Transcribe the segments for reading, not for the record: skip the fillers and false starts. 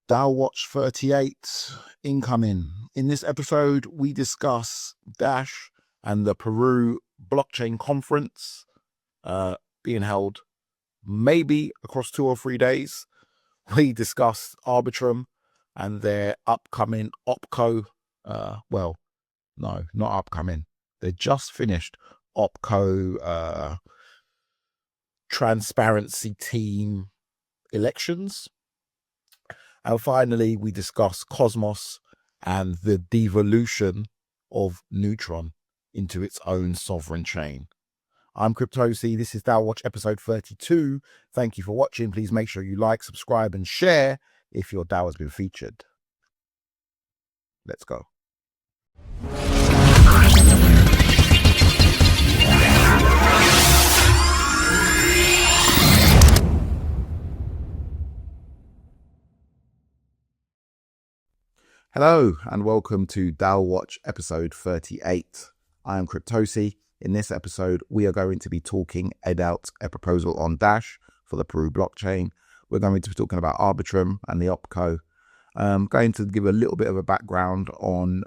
DAO Watch 38 incoming. In this episode, we discuss Dash and the Peru blockchain conference being held maybe across 2 or 3 days. We discuss Arbitrum and their upcoming OpCo. Well, no, not upcoming. They just finished OpCo transparency team elections. And finally, we discuss Cosmos and the devolution of Neutron into its own sovereign chain. I'm Cryptosi. This is DAO Watch episode 32. Thank you for watching. Please make sure you like, subscribe, and share if your DAO has been featured. Let's go. Hello and welcome to DAO Watch episode 38. I am Cryptosi. In this episode, we are going to be talking about a proposal on Dash for the Peru blockchain. We're going to be talking about Arbitrum and the OpCo. I'm going to give a little bit of a background on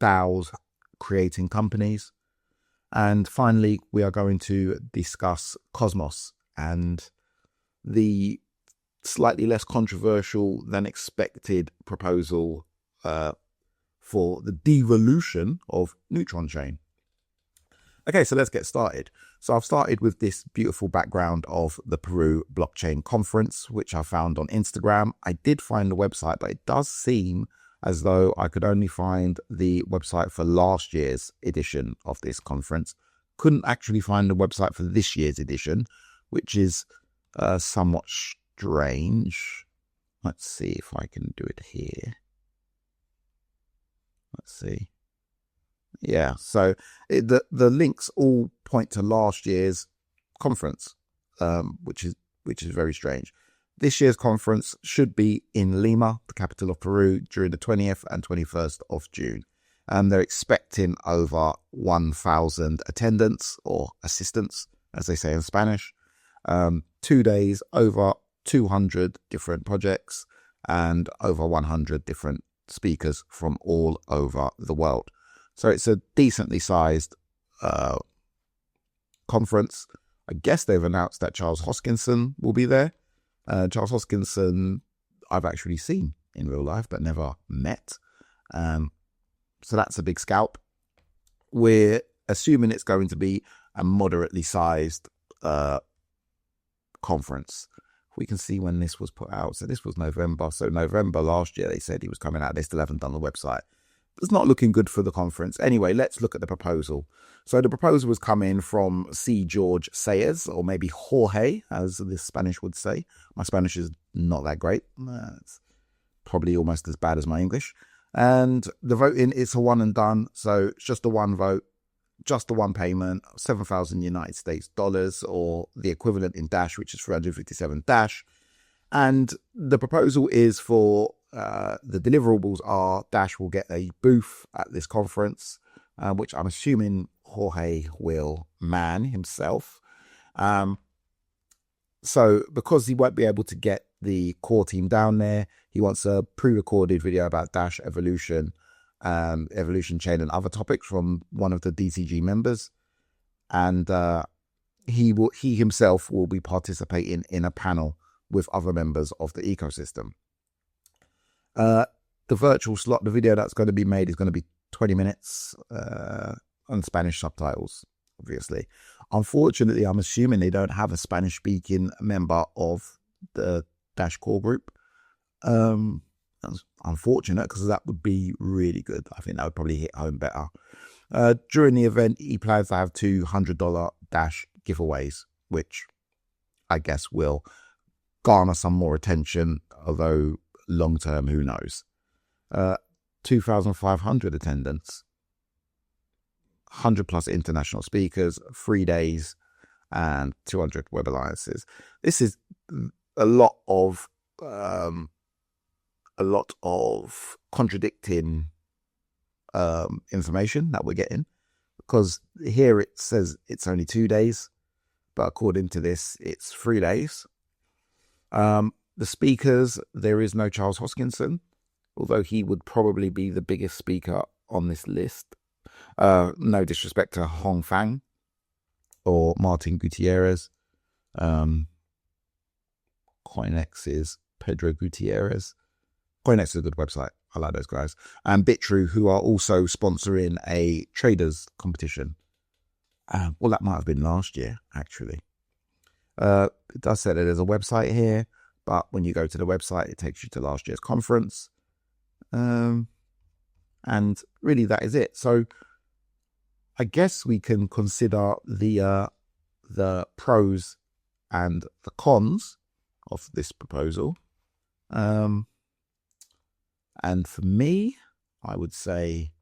DAOs creating companies. And finally, we are going to discuss Cosmos and the slightly less controversial than expected proposal for the devolution of Neutron chain. Okay, so let's get started. So I've started with this beautiful background of the Peru blockchain conference, which I found on Instagram. I did find the website, but it does seem as though I could only find the website for last year's edition of this conference. Couldn't actually find the website for this year's edition, which is somewhat strange. Let's see if I can do it here. Let's see. Yeah, so the links all point to last year's conference, which is very strange. This year's conference should be in Lima, the capital of Peru, during the 20th and 21st of June. They're expecting over 1,000 attendants or assistants, as they say in Spanish. 2 days, over 200 different projects and over 100 different speakers from all over the world. So it's a decently sized conference. I guess they've announced that Charles Hoskinson will be there. Charles Hoskinson I've actually seen in real life but never met. So that's a big scalp. We're assuming it's going to be a moderately sized conference. We can see when this was put out. So this was November. So November last year, they said he was coming out. They still haven't done the website. It's not looking good for the conference. Anyway, let's look at the proposal. So the proposal was coming from C. George Sayers, or maybe Jorge, as the Spanish would say. My Spanish is not that great. It's probably almost as bad as my English. And the voting, it's a one and done. So it's just the one vote, just the one payment, 7,000 United States dollars, or the equivalent in Dash, which is 357 Dash. And the proposal is for the deliverables are Dash will get a booth at this conference, which I'm assuming Jorge will man himself. So because he won't be able to get the core team down there, he wants a pre-recorded video about Dash evolution, evolution chain and other topics from one of the DCG members. And he himself will be participating in a panel with other members of the ecosystem. The virtual slot, the video that's going to be made is going to be 20 minutes on Spanish subtitles, obviously. Unfortunately, I'm assuming they don't have a Spanish speaking member of the Dash core group. That's unfortunate because that would be really good. I think that would probably hit home better. During the event, he plans to have $200 Dash giveaways, which I guess will garner some more attention, although long term, who knows. 2,500 attendants, 100 plus international speakers, 3 days, and 200 web alliances. This is a lot of contradicting information that we're getting, because here it says it's only 2 days, but according to this, it's 3 days. The speakers, there is no Charles Hoskinson, although he would probably be the biggest speaker on this list. No disrespect to Hong Fang or Martin Gutierrez. Coinex's Pedro Gutierrez. Coinex is a good website. I like those guys. And Bitrue, who are also sponsoring a traders competition. Well, that might have been last year, actually. It does say that there's a website here, but when you go to the website, it takes you to last year's conference. And really, that is it. So I guess we can consider the pros and the cons of this proposal. And for me, I would say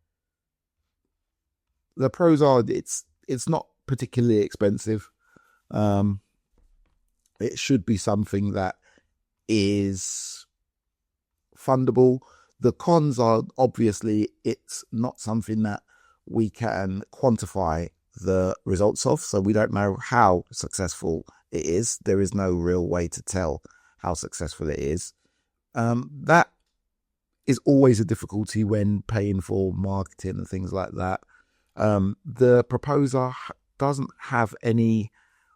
the pros are it's not particularly expensive. It should be something that is fundable. The cons are obviously it's not something that we can quantify the results of, so we don't know how successful it is. There is no real way to tell how successful it is. That is always a difficulty when paying for marketing and things like that. The proposer doesn't have any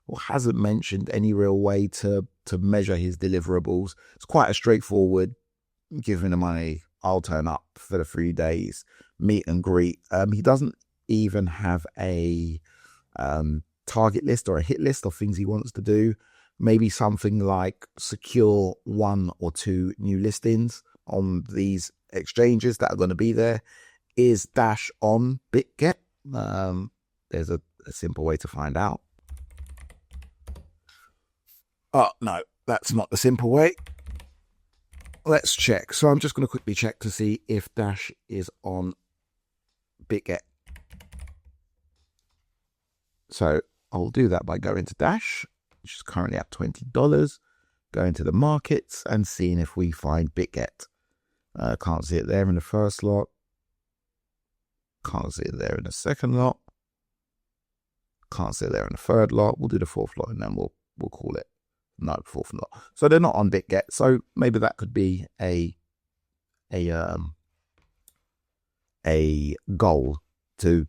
or hasn't mentioned any real way to measure his deliverables. It's quite a straightforward, give me the money, I'll turn up for the 3 days, meet and greet. He doesn't even have a target list or a hit list of things he wants to do. Maybe something like secure 1 or 2 new listings on these exchanges that are going to be there. Is Dash on BitGet? There's a simple way to find out. Oh, no, that's not the simple way. Let's check. So I'm just going to quickly check to see if Dash is on BitGet. So I'll do that by going to Dash, which is currently at $20, going to the markets and seeing if we find BitGet. Can't see it there in the first lot. Can't see it there in the second lot. Can't see it there in the third lot. We'll do the fourth lot and then we'll call it. No, fourth lot. So they're not on BitGet. So maybe that could be a goal to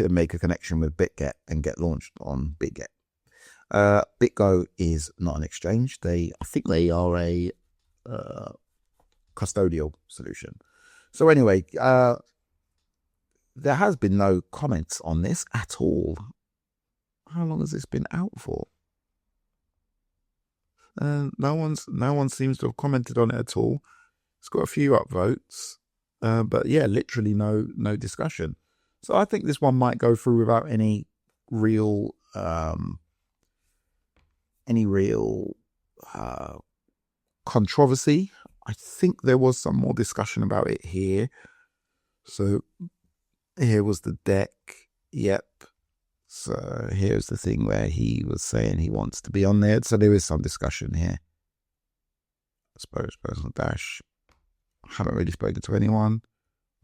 make a connection with BitGet and get launched on BitGet. BitGo is not an exchange. I think they are a custodial solution. So anyway, there has been no comments on this at all. How long has this been out for? No one seems to have commented on it at all. It's got a few upvotes, but yeah, literally no discussion. So I think this one might go through without any real controversy. I think there was some more discussion about it here. So here was the deck. Yep. So here's the thing where he was saying he wants to be on there. So there is some discussion here. I suppose personal Dash. Haven't really spoken to anyone.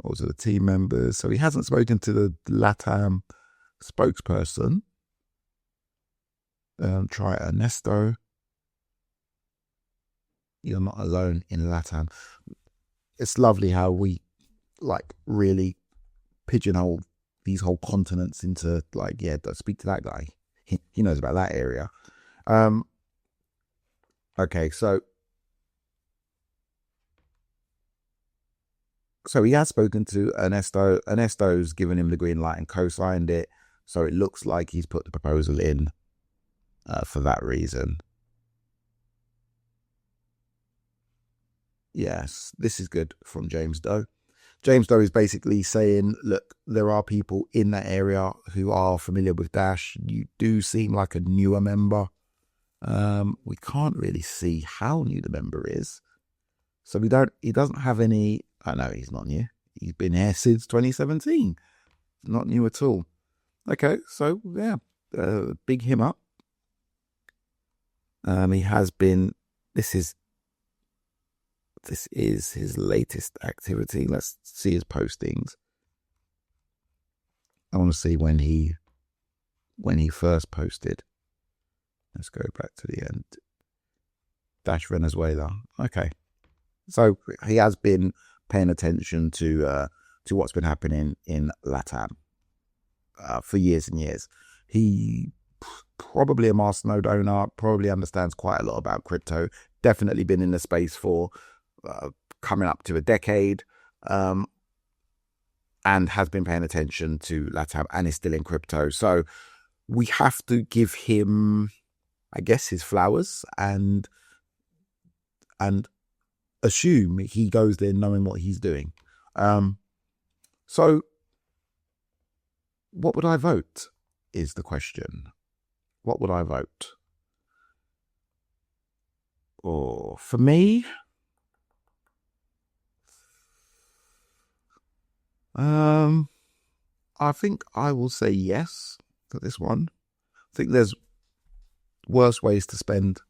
Also the team members. So he hasn't spoken to the LATAM spokesperson. Try Ernesto. You're not alone in LATAM. It's lovely how we really pigeonhole these whole continents into don't speak to that guy. He knows about that area. Okay, so he has spoken to Ernesto. Ernesto's given him the green light and co-signed it. So it looks like he's put the proposal in for that reason. Yes, this is good from James Doe. James Doe is basically saying, look, there are people in that area who are familiar with Dash. You do seem like a newer member. We can't really see how new the member is. So he doesn't have any, I know he's not new. He's been here since 2017. Not new at all. Okay, so yeah, big him up. He has been, this is his latest activity. Let's see his postings. I want to see when he first posted. Let's go back to the end. Venezuela. Okay. So he has been paying attention to what's been happening in LATAM for years and years. He probably a masternode owner, probably understands quite a lot about crypto, definitely been in the space for coming up to a decade, and has been paying attention to LATAM and is still in crypto. So we have to give him, I guess, his flowers and assume he goes there knowing what he's doing. So what would I vote is the question. What would I vote? Or for me, I think I will say yes to this one. I think there's worse ways to spend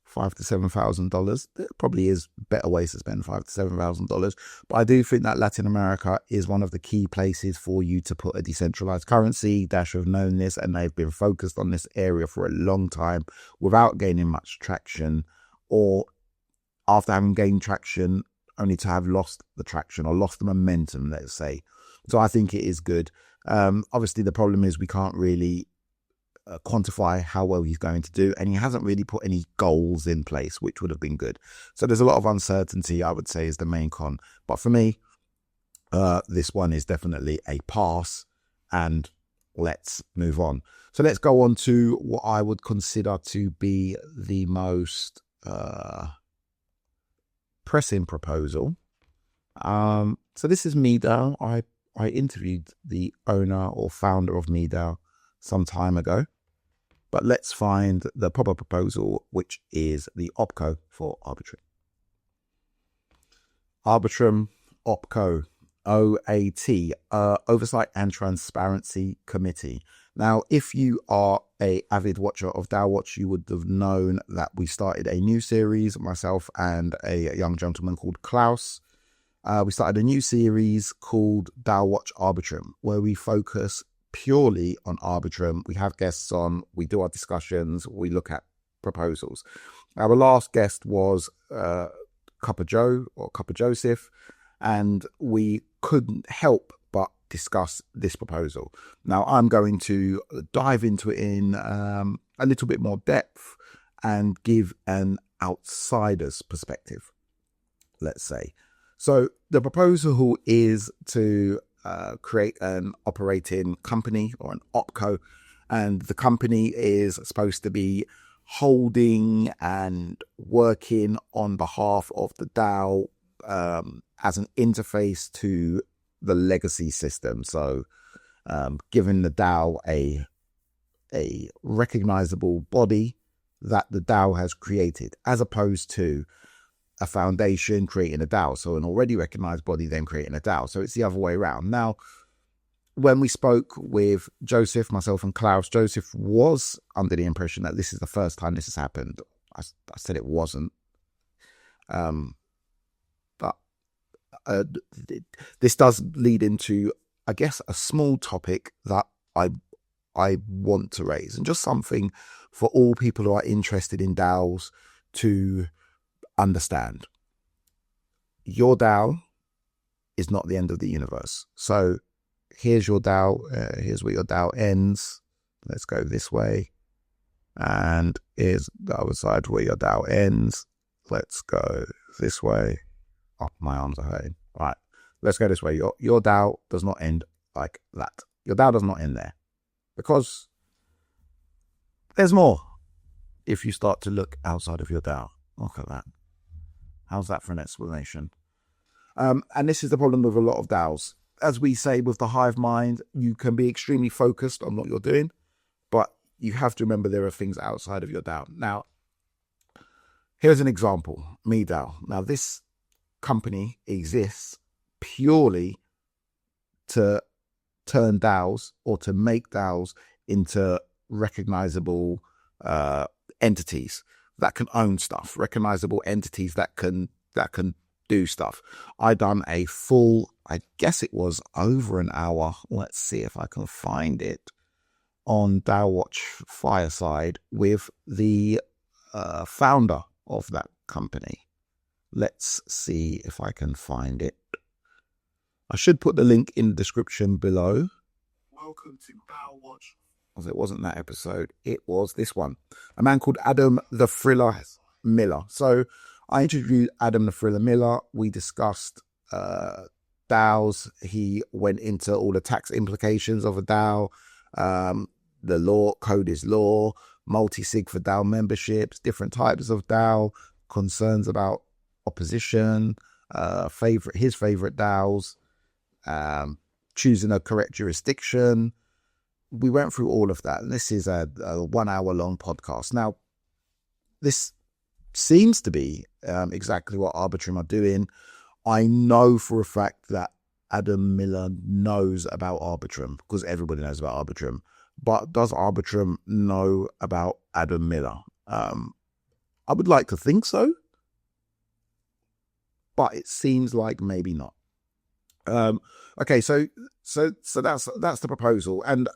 $5,000 to $7,000. There probably is better ways to spend $5,000 to $7,000, but I do think that Latin America is one of the key places for you to put a decentralized currency. Dash have known this, and they've been focused on this area for a long time without gaining much traction, or after having gained traction, only to have lost the traction or lost the momentum, let's say. So I think it is good. Obviously, the problem is we can't really quantify how well he's going to do, and he hasn't really put any goals in place, which would have been good. So there's a lot of uncertainty, I would say, is the main con. But for me, this one is definitely a pass, and let's move on. So let's go on to what I would consider to be the most pressing proposal. So this is MeDAO. I interviewed the owner or founder of MeDAO some time ago, but let's find the proper proposal, which is the OpCo for Arbitrum. Arbitrum OpCo OAT, Oversight and Transparency Committee. Now, if you are an avid watcher of DAO Watch, you would have known that we started a new series, myself and a young gentleman called Klaus. We started a new series called DAO Watch Arbitrum, where we focus purely on Arbitrum. We have guests on, we do our discussions, we look at proposals. Our last guest was Cuppa Joe or Cuppa Joseph, and we couldn't help but discuss this proposal. Now I'm going to dive into it in a little bit more depth and give an outsider's perspective, let's say. So the proposal is to create an operating company or an OpCo, and the company is supposed to be holding and working on behalf of the DAO as an interface to the legacy system. So giving the DAO a recognizable body that the DAO has created, as opposed to a foundation creating a DAO. So an already recognized body then creating a DAO. So it's the other way around. Now, when we spoke with Joseph, myself and Klaus, Joseph was under the impression that this is the first time this has happened. I said it wasn't. But this does lead into, I guess, a small topic that I want to raise, and just something for all people who are interested in DAOs to understand. Your DAO is not the end of the universe. So here's your DAO. Here's where your DAO ends. Let's go this way. And here's the other side where your DAO ends. Let's go this way. Oh, my arms are hurting. All right, let's go this way. Your DAO does not end like that. Your DAO does not end there, because there's more if you start to look outside of your DAO. Look at that. How's that for an explanation? And this is the problem with a lot of DAOs. As we say with the hive mind, you can be extremely focused on what you're doing, but you have to remember there are things outside of your DAO. Now, here's an example, MeDAO. Now, this company exists purely to turn DAOs or to make DAOs into recognizable entities that can own stuff, recognizable entities that can do stuff. I done a full, I guess it was over an hour. Let's see if I can find it on DAO Watch Fireside with the founder of that company. Let's see if I can find it. I should put the link in the description below. Welcome to DAO Watch. It wasn't that episode. It was this one. A man called Adam the Thriller Miller. So I interviewed Adam the Thriller Miller. We discussed DAOs. He went into all the tax implications of a DAO. The law, code is law, multi-sig for DAO memberships, different types of DAO, concerns about opposition, his favorite DAOs, choosing a correct jurisdiction. We went through all of that, and this is a 1 hour long podcast. Now, this seems to be exactly what Arbitrum are doing. I know for a fact that Adam Miller knows about Arbitrum, because everybody knows about Arbitrum. But does Arbitrum know about Adam Miller? I would like to think so, but it seems like maybe not. Okay, so that's the proposal, and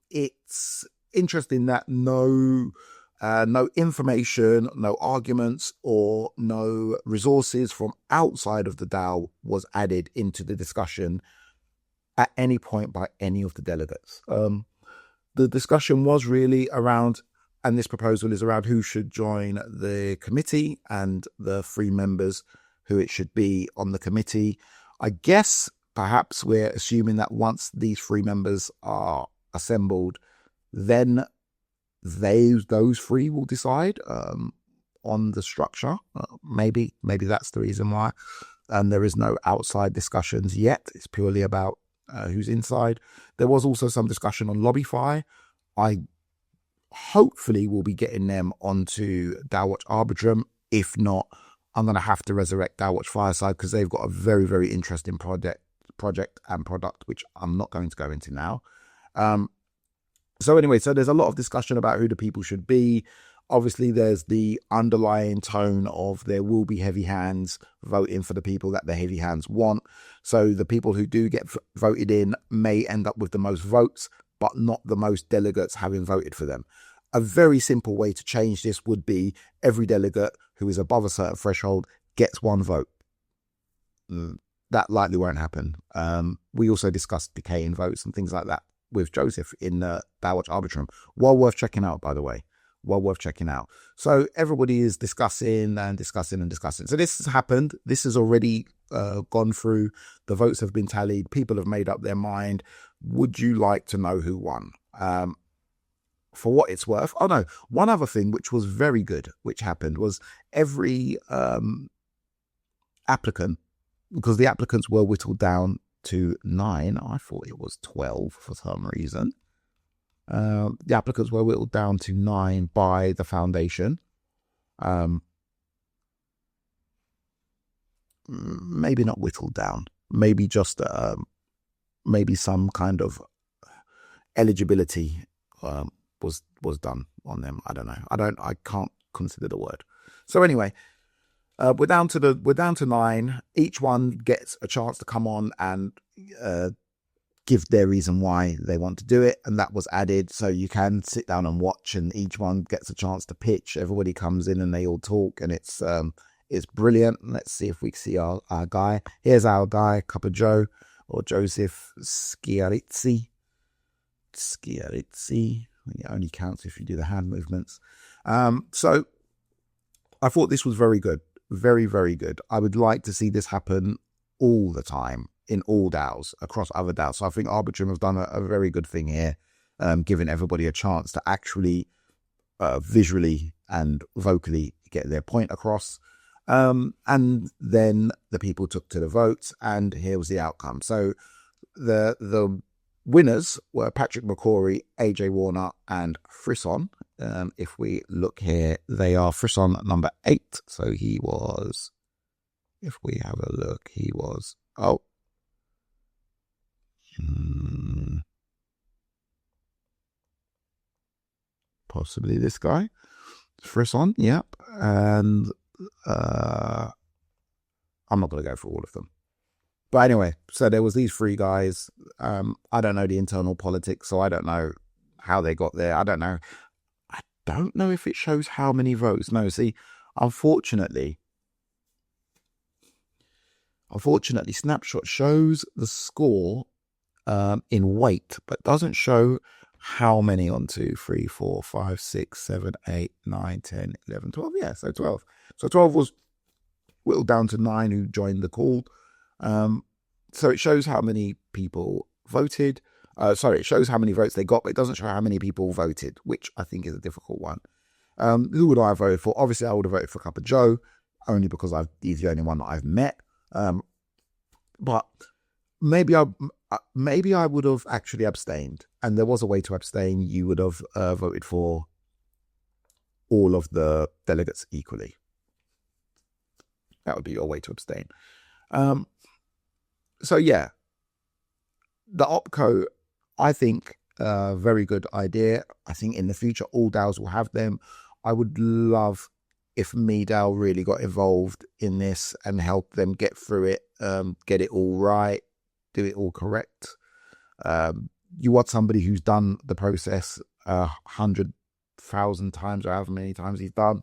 it's interesting that no information, no arguments, or no resources from outside of the DAO was added into the discussion at any point by any of the delegates. The discussion was really around, and this proposal is around, who should join the committee and the 3 members who it should be on the committee. I guess perhaps we're assuming that once these 3 members are assembled, then those 3 will decide on the structure. Maybe that's the reason why. And there is no outside discussions yet. It's purely about who's inside. There was also some discussion on Lobbyfy. I hopefully will be getting them onto DAO Watch Arbitrum. If not, I'm going to have to resurrect DAO Watch Fireside, because they've got a very, very interesting project and product, which I'm not going to go into now. So anyway, so there's a lot of discussion about who the people should be. Obviously, there's the underlying tone of there will be heavy hands voting for the people that the heavy hands want. So the people who do get voted in may end up with the most votes, but not the most delegates having voted for them. A very simple way to change this would be every delegate who is above a certain threshold gets 1 vote. That likely won't happen. We also discussed decaying votes and things like that with Joseph in DAO Watch Arbitrum. Well worth checking out, by the way. Well worth checking out. So everybody is discussing and discussing and discussing. So this has happened. This has already gone through. The votes have been tallied. People have made up their mind. Would you like to know who won? For what it's worth. Oh no, one other thing which was very good, which happened, was every applicant, because the applicants were whittled down to 9. I thought it was 12 for some reason. The applicants were whittled down to 9 by the foundation. Maybe not whittled down. Maybe just maybe some kind of eligibility was done on them. I don't know. I can't consider the word. So anyway, we're down to 9. Each one gets a chance to come on and give their reason why they want to do it, and that was added, so you can sit down and watch, and each one gets a chance to pitch. Everybody comes in and they all talk, and it's brilliant. Let's see if we see our guy. Here's our guy, Cup of Joe, or Joseph Schiarizzi. It only counts if you do the hand movements. So I thought this was very good. Very, very good. I would like to see this happen all the time in all DAOs, across other DAOs. So I think Arbitrum have done a very good thing here, giving everybody a chance to actually visually and vocally get their point across. And then the people took to the votes, and here was the outcome. So the winners were Patrick McCrory, AJ Warner, and Frisson. If we look here, they are Frisson number 8. So he was, if we have a look, he was, possibly this guy, Frisson, yep. And I'm not going to go through all of them. But anyway, so there was these 3 guys. I don't know the internal politics, so I don't know how they got there. I don't know don't know if it shows how many votes. No, see, unfortunately, Snapshot shows the score in weight, but doesn't show how many. 1, 2, 3, 4, 5, 6, 7, 8, 9, 10, 11, 12. Yeah, so 12. So 12 was whittled down to 9 who joined the call. So it shows how many people voted. It shows how many votes they got, but it doesn't show how many people voted, which I think is a difficult one. Who would I have voted for? Obviously, I would have voted for Cup of Joe, only because he's the only one that I've met. But maybe I would have actually abstained, and there was a way to abstain. You would have voted for all of the delegates equally. That would be your way to abstain. So yeah, the OpCo, I think, very good idea. I think in the future, all DAOs will have them. I would love if MeDAO really got involved in this and helped them get through it, get it all right, do it all correct. You want somebody who's done the process 100,000 times or however many times he's done.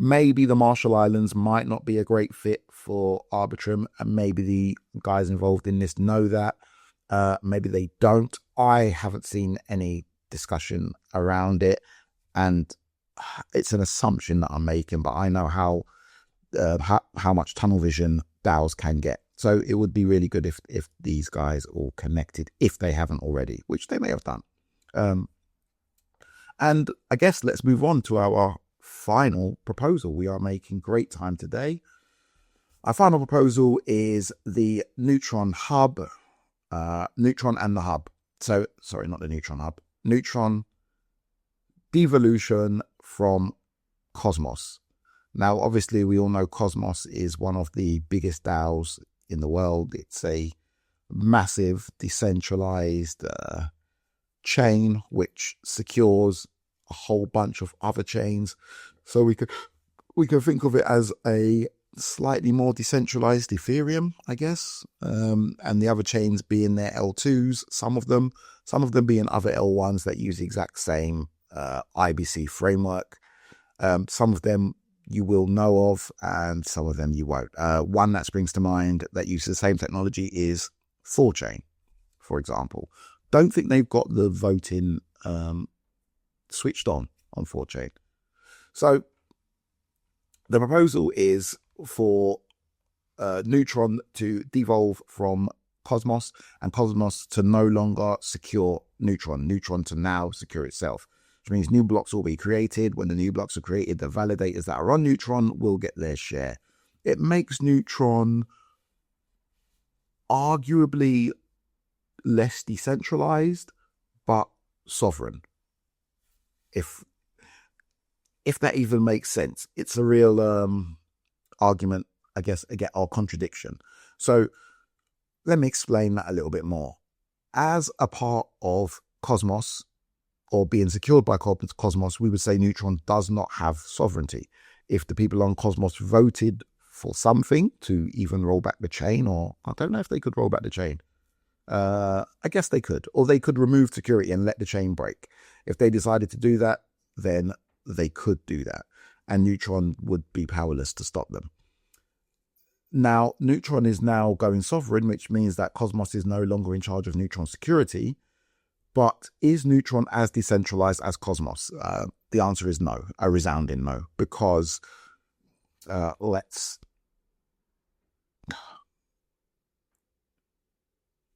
Maybe the Marshall Islands might not be a great fit for Arbitrum, and maybe the guys involved in this know that. Maybe they don't. I haven't seen any discussion around it, and it's an assumption that I'm making, but I know how much tunnel vision DAOs can get. So it would be really good if these guys all connected, if they haven't already, which they may have done. And I guess let's move on to our final proposal. We are making great time today. Our final proposal is the Neutron Hub, Neutron and the Hub. So, sorry, not the Neutron Hub. Neutron Devolution from Cosmos. Now, obviously, we all know Cosmos is one of the biggest DAOs in the world. It's a massive decentralized chain which secures a whole bunch of other chains. So we could think of it as a slightly more decentralized Ethereum, I guess, and the other chains being their L2s, some of them being other L1s that use the exact same IBC framework. Some of them you will know of, and some of them you won't. One that springs to mind that uses the same technology is 4chain, for example. Don't think they've got the voting switched on 4chain. So the proposal is for Neutron to devolve from Cosmos, and Cosmos to no longer secure Neutron. Neutron to now secure itself, which means new blocks will be created. When the new blocks are created, the validators that are on Neutron will get their share. It makes Neutron arguably less decentralized, but sovereign. If that even makes sense. It's a real argument, I guess, again, or contradiction. So let me explain that a little bit more. As a part of Cosmos, or being secured by Cosmos, we would say Neutron does not have sovereignty. If the people on Cosmos voted for something to even roll back the chain, or I don't know if they could roll back the chain. I guess they could, or they could remove security and let the chain break. If they decided to do that, then they could do that, and Neutron would be powerless to stop them. Now, Neutron is now going sovereign, which means that Cosmos is no longer in charge of Neutron security. But is Neutron as decentralized as Cosmos? The answer is no, a resounding no, because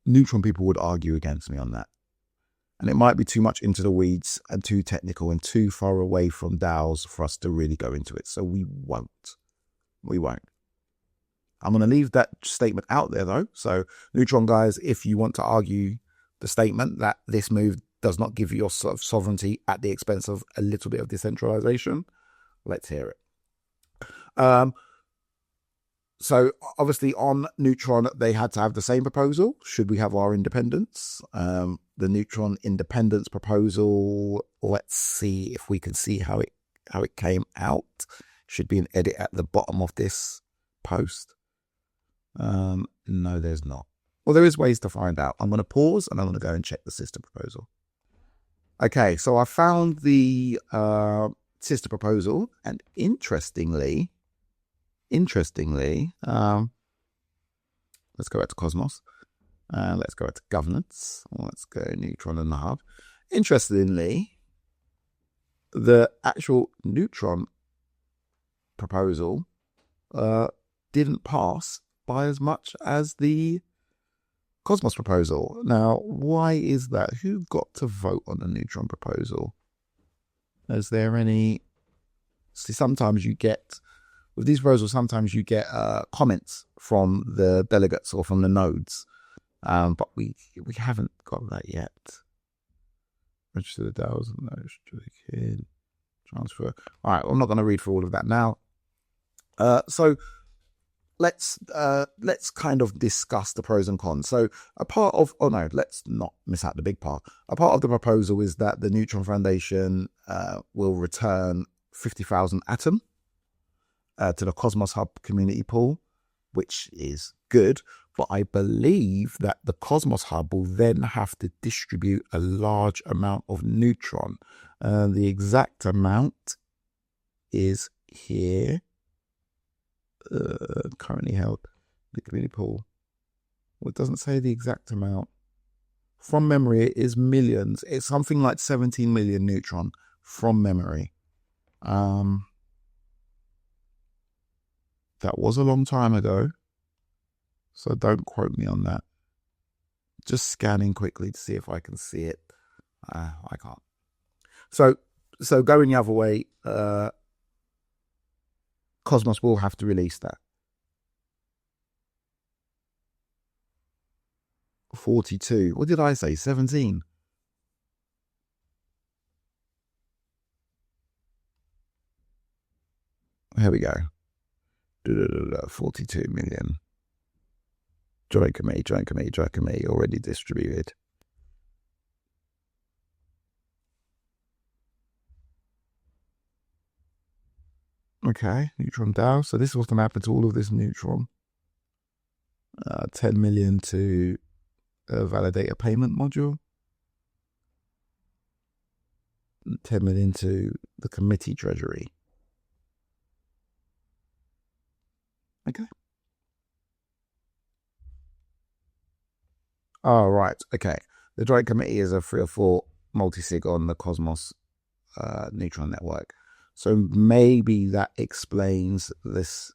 Neutron people would argue against me on that. And it might be too much into the weeds and too technical and too far away from DAOs for us to really go into it. So we won't. I'm going to leave that statement out there, though. So Neutron guys, if you want to argue the statement that this move does not give you your sort of sovereignty at the expense of a little bit of decentralization, let's hear it. So obviously on Neutron, they had to have the same proposal. Should we have our independence? The Neutron independence proposal, let's see if we can see how it came out. Should be an edit at the bottom of this post. No, there's not. Well, there is ways to find out. I'm going to pause and I'm going to go and check the system proposal. Okay, so I found the sister proposal, and interestingly, let's go back to Cosmos, and let's go back to governance. Let's go Neutron and the Hub. Interestingly, the actual Neutron proposal didn't pass by as much as the Cosmos proposal. Now, why is that? Who got to vote on the Neutron proposal? Is there any... See, sometimes you get, with these proposals, sometimes you get comments from the delegates or from the nodes, but we haven't got that yet. Register the DAOs and nodes, transfer. All right, I'm not going to read through all of that now. So let's kind of discuss the pros and cons. So a part of, let's not miss out the big part. A part of the proposal is that the Neutron Foundation will return 50,000 Atom to the Cosmos Hub community pool, which is good. But I believe that the Cosmos Hub will then have to distribute a large amount of Neutron. The exact amount is here. Currently held the community pool. Well, it doesn't say the exact amount. From memory, it is millions. It's something like 17 million Neutron from memory. That was a long time ago, so don't quote me on that. Just scanning quickly to see if I can see it. I can't. So going the other way, Cosmos will have to release that. 42. What did I say? 17. Here we go. 42 million. Joint committee already distributed. Okay, Neutron DAO. So this is what's going to happen to all of this Neutron. 10 million to validate a payment module. 10 million to the committee treasury. Okay. Oh, right. Okay. The joint committee is a 3 or 4 multi-sig on the Cosmos Neutron network. So maybe that explains this.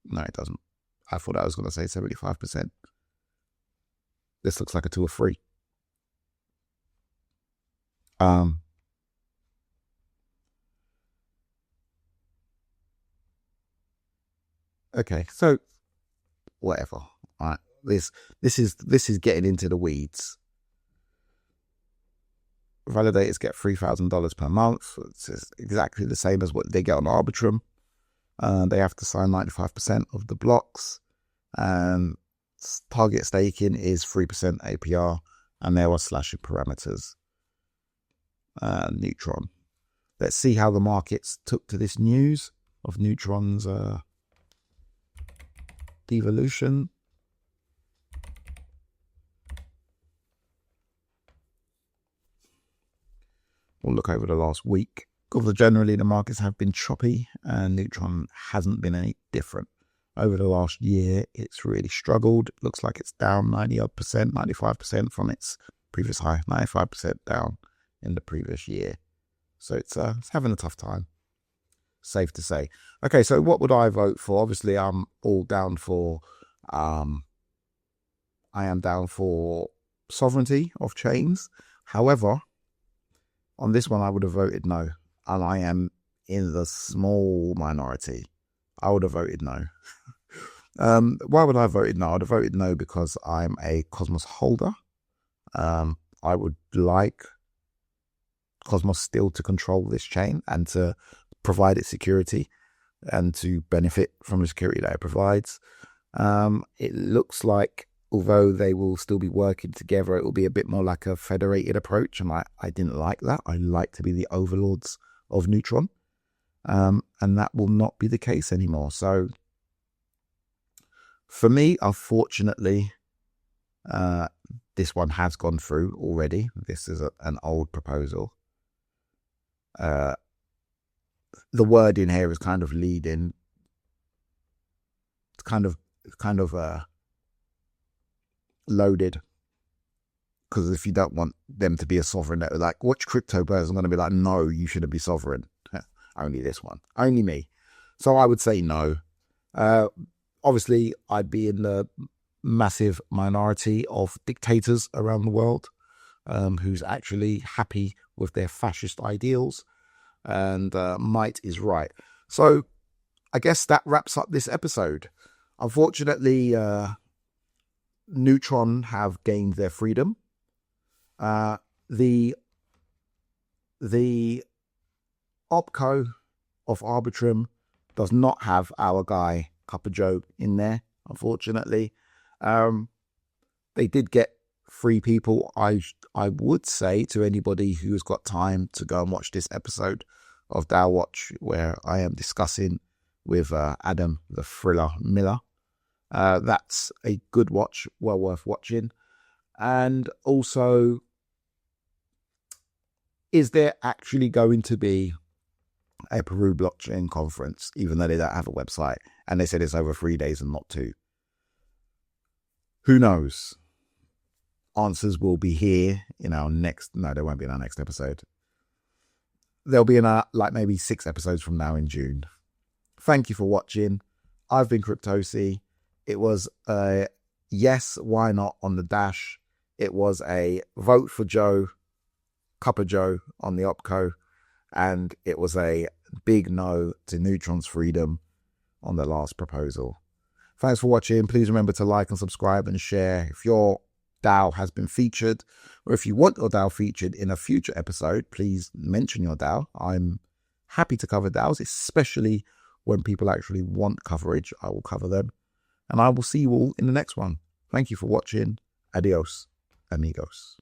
No, it doesn't. I thought I was going to say 75%. This looks like a 2 or 3. Okay, so whatever. All right, this is getting into the weeds. Validators get $3,000 per month. It's exactly the same as what they get on Arbitrum. They have to sign 95% of the blocks. Target staking is 3% APR, and there are slashing parameters. Neutron. Let's see how the markets took to this news of Neutron's devolution. We'll look over the last week. Because generally the markets have been choppy, and Neutron hasn't been any different. Over the last year, it's really struggled. It looks like it's down 90-odd%, 95% from its previous high, 95% down in the previous year. So it's having a tough time. Safe to say. Okay, so what would I vote for? Obviously, I'm all down for. I am down for sovereignty of chains. However, on this one, I would have voted no, and I am in the small minority. I would have voted no. Why would I have voted no? I would have voted no because I'm a Cosmos holder. I would like Cosmos still to control this chain and to provide it security and to benefit from the security that it provides. It looks like, although they will still be working together, it will be a bit more like a federated approach, and I didn't like that. I like to be the overlords of Neutron, and that will not be the case anymore. So for me, unfortunately, this one has gone through already. This is an old proposal. The word in here is kind of leading. It's kind of loaded, because if you don't want them to be a sovereign, they're like, which crypto person? I'm going to be like, no, you shouldn't be sovereign. Only this one, only me. So I would say no. Obviously, I'd be in the massive minority of dictators around the world who's actually happy with their fascist ideals, and might is right. So I guess that wraps up this episode. Unfortunately, Neutron have gained their freedom. The OpCo of Arbitrum does not have our guy Cup of Joe in there, unfortunately. They did get 3 people. I would say to anybody who's got time to go and watch this episode of DAO Watch, where I am discussing with Adam the Thriller Miller. That's a good watch, well worth watching. And also, is there actually going to be a Peru blockchain conference, even though they don't have a website, and they said it's over 3 days and not 2? Who knows? Answers will be here in our next... No, they won't be in our next episode. They'll be in our, like, maybe 6 episodes from now in June. Thank you for watching. I've been Cryptosi. It was a yes, why not on the dash. It was a vote for Joe, Cup of Joe on the OpCo. And it was a big no to Neutron's freedom on the last proposal. Thanks for watching. Please remember to like and subscribe and share if your DAO has been featured, or if you want your DAO featured in a future episode, please mention your DAO. I'm happy to cover DAOs, especially when people actually want coverage. I will cover them, and I will see you all in the next one. Thank you for watching. Adios, amigos.